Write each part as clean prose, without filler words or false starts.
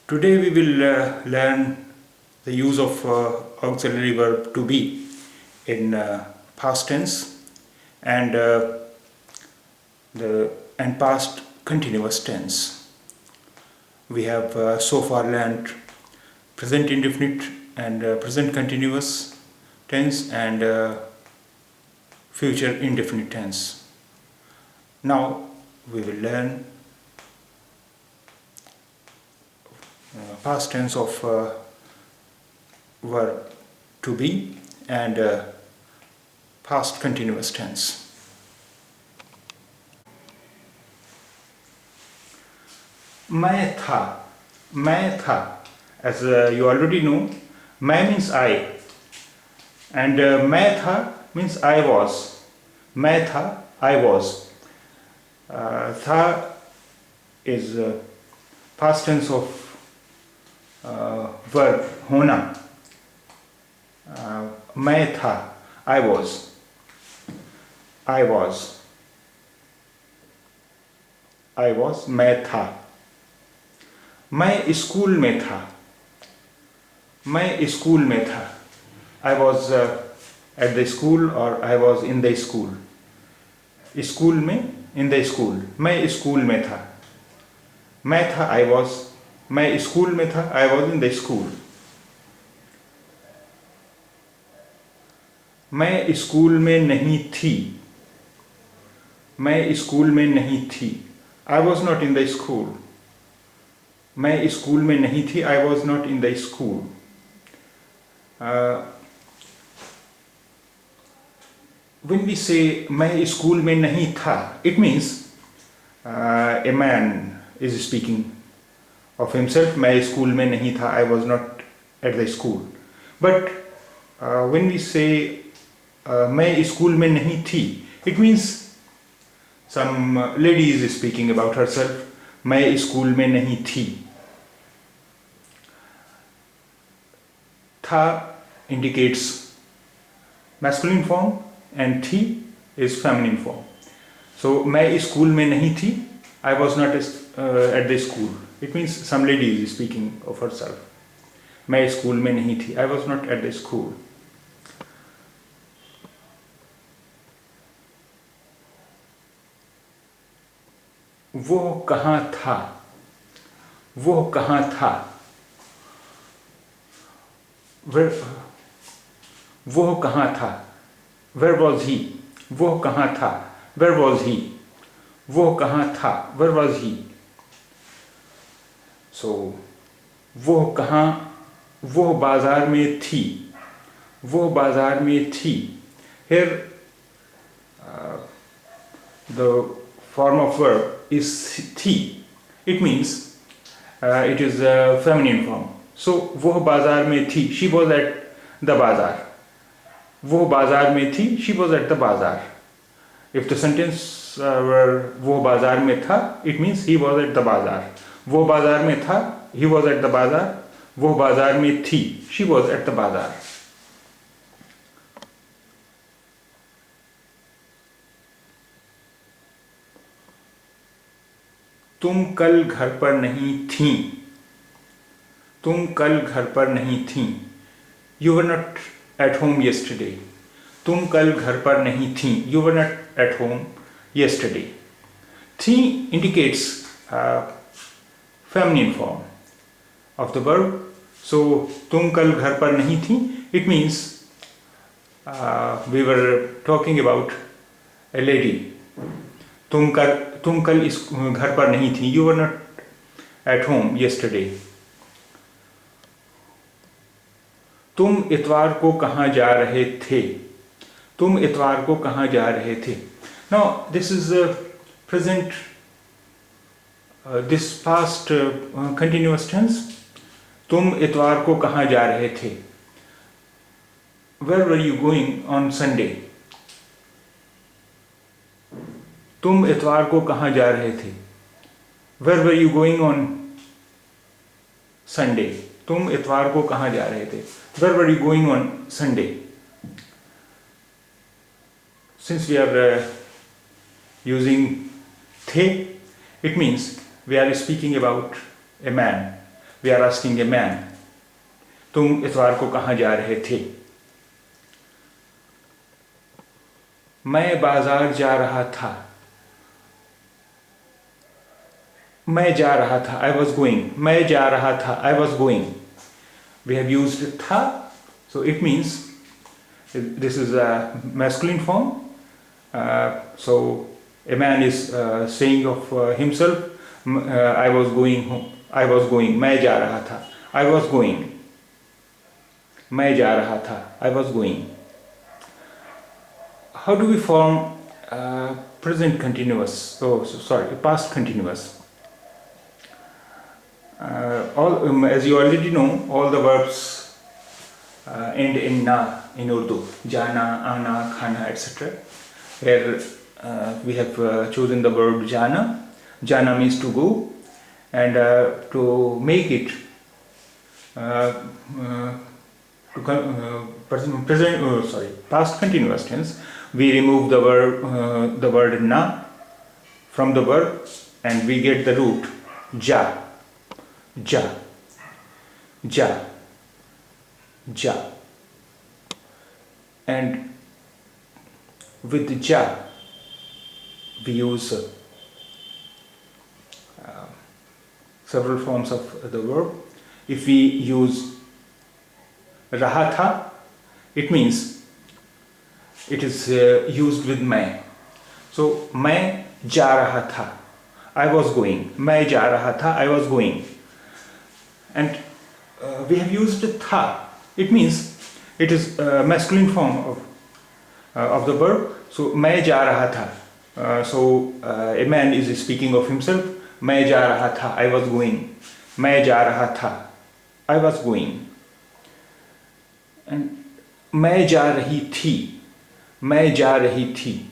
Today we will learn the use of auxiliary verb to be in past tense and past continuous tense. We have so far learned present indefinite and present continuous tense and future indefinite tense. Now we will learn past tense of verb to be and past continuous tense. मैं था, as you already know, मैं means I and मैं था means I was. मैं था, I was. था is past tense of verb होना. मैं था, I was. मैं था. मैं स्कूल में था. I was at the school or I was in the school. School में, in the school. मैं स्कूल में था. मैं था, I was. मैं स्कूल में था, I was in the school. मैं स्कूल में नहीं थी. I was not in the school. मैं स्कूल में नहीं थी, I was not in the school. When we say मैं स्कूल में नहीं था, it means a man is speaking of himself. मैं स्कूल में नहीं था, I was not at the school. But when we say मैं स्कूल में नहीं थी, it means some lady is speaking about herself. मैं स्कूल में नहीं थी. था indicates masculine form and थी is feminine form. So मैं स्कूल में नहीं थी, I was not at the school. It means some lady is speaking of herself. मैं स्कूल में नहीं थी, I was not at the school. वो कहाँ था. वो कहाँ था. Where was he? वो कहाँ था. Where was he? वो कहाँ था. Where was he? So वो कहाँ. वो बाजार में थी. Here the form of verb is थी. It means it is a feminine form. So वो बाजार में थी. She was at the bazaar. वो बाजार में थी. She was at the bazaar. If the sentence were वो बाजार में था, it means he was at the bazaar. वो बाजार में था, he was at the bazaar. वो बाजार में थी, she was at the bazaar. तुम कल घर पर नहीं थीं. You were not at home yesterday. तुम कल घर पर नहीं थीं. You were not at home yesterday. थी indicates feminine form of the verb. So तुम कल घर पर नहीं थी. It means we were talking about a lady. तुम कल इस घर पर नहीं थी. You were not at home yesterday. तुम इतवार को कहाँ जा रहे थे. Now this is present. This past continuous tense. तुम इतवार को कहाँ जा रहे थे. Where were you going on Sunday? तुम इतवार को कहाँ जा रहे थे. Where were you going on Sunday? तुम इतवार को कहाँ जा रहे थे. Where were you going on Sunday? Since we are using the, it means we are speaking about a man. We are asking a man, तुम इतवार को कहाँ जा रहे थे? मैं बाजार जा रहा था. मैं जा रहा था. I was going. मैं जा रहा था. I was going. We have used tha, so it means this is a masculine form. So a man is saying of himself, I was going home. I was going. मैं जा रहा था. I was going. मैं जा रहा था. I was going. How do we form present continuous? Past continuous. As you already know, all the verbs end in na in Urdu. Jana, ana, khana, etc. Here we have chosen the verb jana. Jana means to go, and to make it past continuous tense, we remove the word na from the verb, and we get the root ja. Ja, ja, ja, and with ja we use several forms of the verb. If we use raha tha, it means it is used with main. So main ja raha tha, I was going. Main ja raha tha, I was going. And we have used tha. It means it is a masculine form of the verb. So मैं जा रहा था. So a man is speaking of himself. मैं जा रहा था. I was going. मैं जा रहा था. I was going. And मैं जा रही थी. मैं जा रही थी.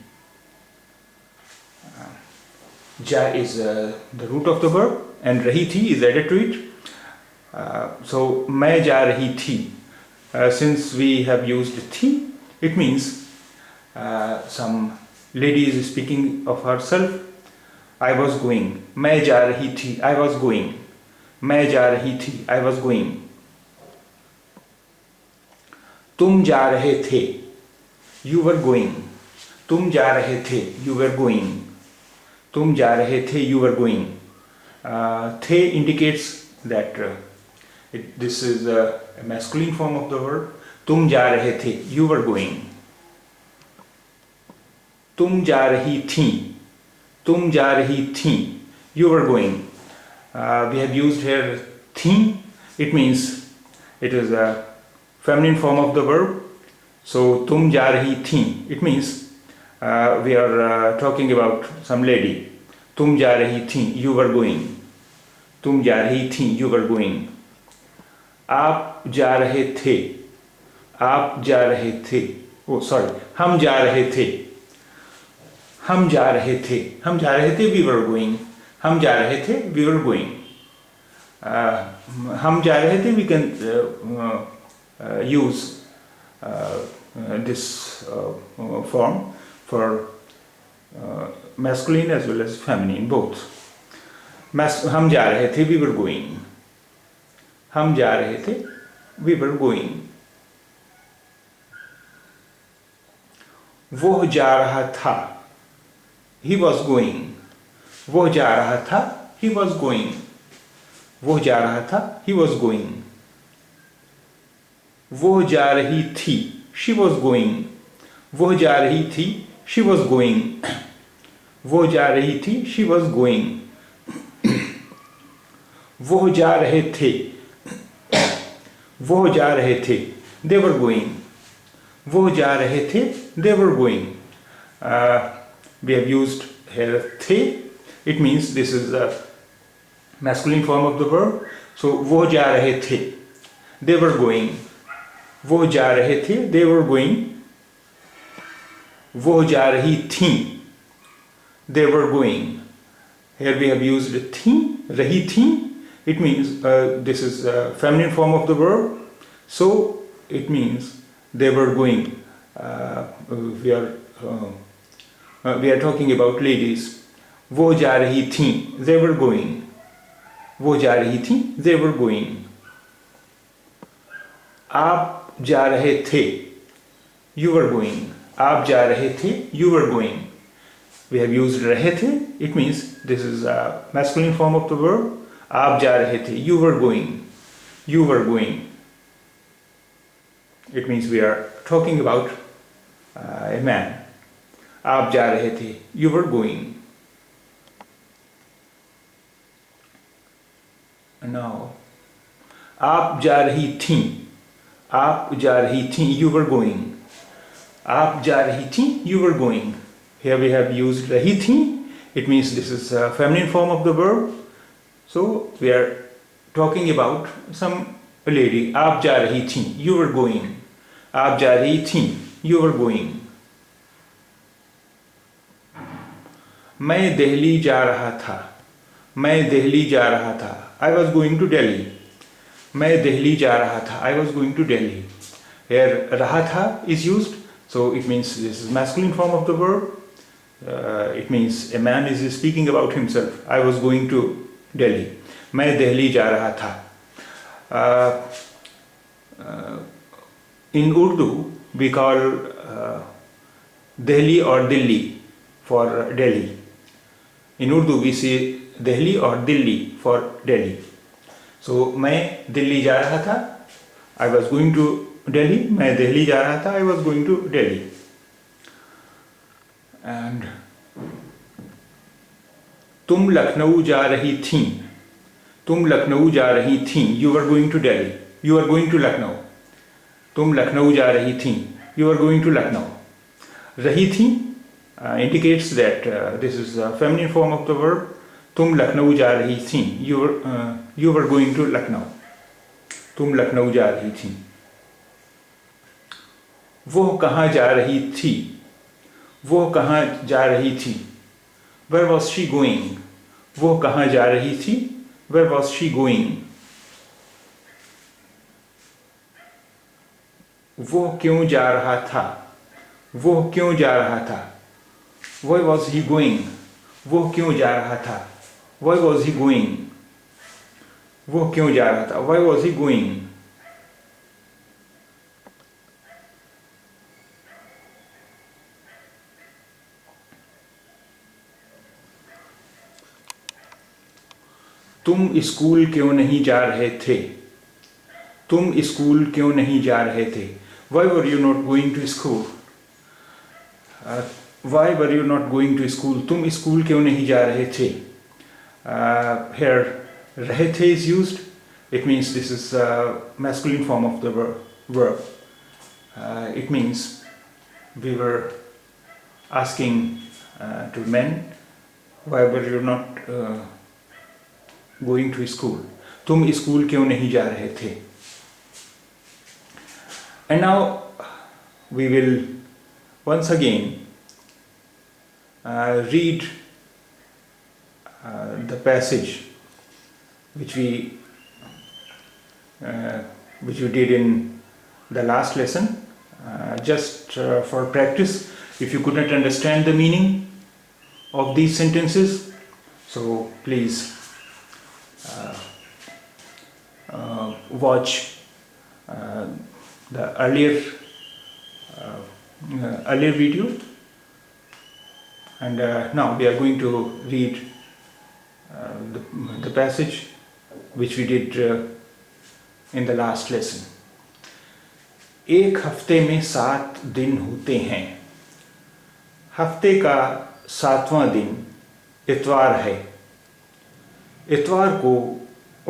Ja is the root of the verb, and rahi thi is added to it. So मैं जा रही थी. Since we have used thi, it means some lady is speaking of herself. I was going. मैं जा रही थी. I was going. मैं जा रही थी. I was going. तुम जा रहे थे. You were going. तुम जा रहे थे. You were going. तुम जा रहे थे. You were going. The indicates that this is a masculine form of the verb. तुम जा रहे थे. You were going. तुम जा रही थी. तुम जा रही थी. You were going. We have used here थी. It means it is a feminine form of the verb. So तुम जा रही थी. It means we are talking about some lady. तुम जा रही थी. You were going. तुम जा रही थी. You were going. आप जा रहे थे. आप जा रहे थे. हम जा रहे थे. हम जा रहे थे. हम जा रहे थे. We were going. हम जा रहे थे. We were going. हम जा रहे थे. We can use this form for masculine as well as feminine, both. हम जा रहे थे. We were going. हम जा रहे थे. We were going. वो जा रहा था. He was going. वो जा रहा था. He was going. वो जा रहा था. He was going. वो जा रही थी. She was going. वो जा रही थी. She was going. वो जा रही थी. She was going. वो जा रहे थे. वो जा रहे थे. They were going. वो जा रहे थे. They were going. We have used here the. It means this is the masculine form of the verb. So वो जा रहे थे. They were going. वो जा रहे थे. They were going. वो जा रही थी. They were going. Here we have used थी. रही थी. It means this is a feminine form of the verb. So it means they were going. We are talking about ladies. वो जा रही थी. They were going. वो जा रही थी, they were going. आप जा रहे थे, you were going. आप जा रहे थे, you were going. We have used रहे थे, it means this is a masculine form of the verb. आप जा रहे थे, you were going. You were going. It means we are talking about a man. आप जा रहे थे, you were going. Now, आप जा रही थीं, आप जा रही थीं, you were going. आप जा रही थीं, you were going. Here we have used रही थीं. It means this is a feminine form of the verb. So we are talking about some lady. आप जा रही थीं, you were going. आप जा रही थीं, you were going. मैं दिल्ली जा रहा था, मैं दिल्ली जा रहा था. I was going to Delhi. मैं दिल्ली जा रहा था. I was going to Delhi. Here रहा था is used, so it means this is masculine form of the verb. It means a man is speaking about himself. I was going to Delhi. मैं दिल्ली जा रहा था. In Urdu we call Delhi or Dilli for Delhi. In Urdu we say Delhi or Dilli for Delhi. So मैं दिल्ली जा रहा था. I was going to Delhi. मैं दिल्ली जा रहा था. I was going to Delhi. And तुम लखनऊ जा रही थीं. तुम लखनऊ जा रही थीं. You were going to Delhi. You were going to Lucknow. तुम लखनऊ जा रही थीं. You were going to Lucknow. रही थीं indicates that this is a feminine form of the verb. तुम लखनऊ जा रही थीं. You were going to Lucknow. तुम लखनऊ जा रही थीं. वो कहाँ जा रही थी. वो कहाँ जा रही थी. Where was she going? वो कहाँ जा रही थी. Where was she going? वो क्यों जा रहा था. वो क्यों जा रहा था. Why was he going? वो क्यों जा रहा था. Why was he going? वो क्यों जा रहा था. Why was he going? तुम स्कूल क्यों नहीं जा रहे थे. तुम स्कूल क्यों नहीं जा रहे थे. Why were you not going to school? Why were you not going to school? तुम स्कूल क्यों नहीं जा रहे थे. Here रहे थे is used. It means this is a masculine form of the verb. It means we were asking to men, why were you not going to school. तुम school क्यों नहीं जा रहे थे. And now we will once again read the passage which we did in the last lesson, just for practice. If you could not understand the meaning of these sentences, so please watch the earlier video, and now we are going to read the passage which we did in the last lesson. एक हफ्ते में 7 दिन होते हैं. हफ्ते का 7वां दिन इतवार है. इतवार को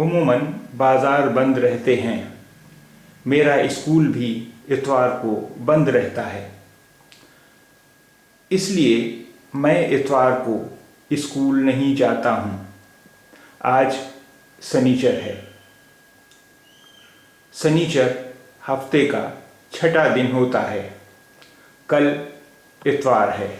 उम्मूमन बाज़ार बंद रहते हैं. मेरा स्कूल भी इतवार को बंद रहता है. इसलिए मैं इतवार को स्कूल नहीं जाता हूँ. आज शनिचर है. शनिचर हफ्ते का 6वां दिन होता है. कल इतवार है.